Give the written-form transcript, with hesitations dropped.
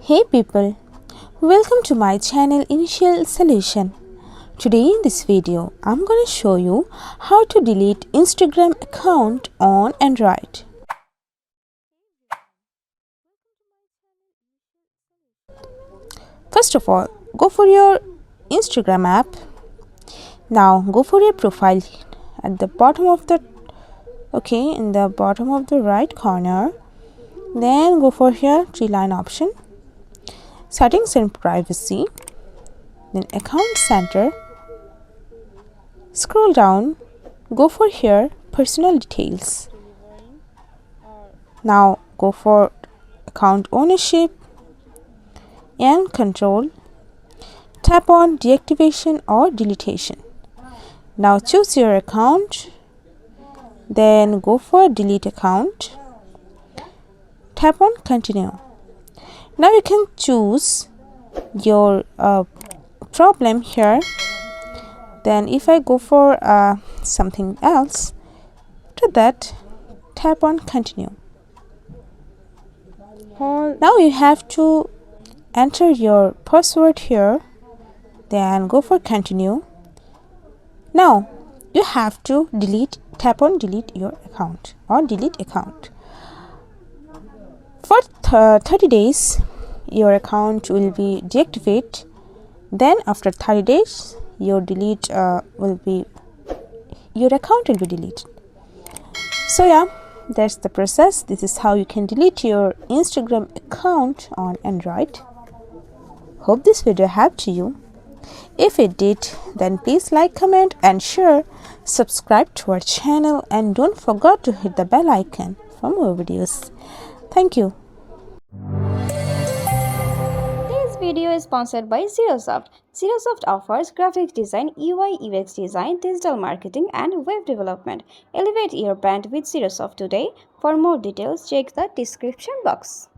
Hey people, welcome to my channel Initial Solution. Today in this video, I'm going to show you how to delete Instagram account on Android. First of all, go for your Instagram app. Now go for your profile at the bottom of the in the bottom of the right corner. Then go for here three-line option, settings and privacy, then account center. Scroll down, go for here personal details. Now go for account ownership and control. Tap on deactivation or deletion. Now choose your account, then go for delete account. Tap on continue. Now you can choose your problem here. Then if I go for something else, after that tap on continue. Now you have to enter your password here, then go for continue. Now you have to tap on delete your account or delete account. For 30 days your account will be deactivated. Then after 30 days your account will be deleted. So yeah, that's the process. This is how you can delete your Instagram account on Android. Hope this video helped you. If it did, then please like, comment and share. Subscribe to our channel and don't forget to hit the bell icon for more videos. Thank you. This video is sponsored by Xirosoft. Xirosoft offers graphic design, UI UX design, digital marketing and web development. Elevate your brand with Xirosoft today. For more details, check the description box.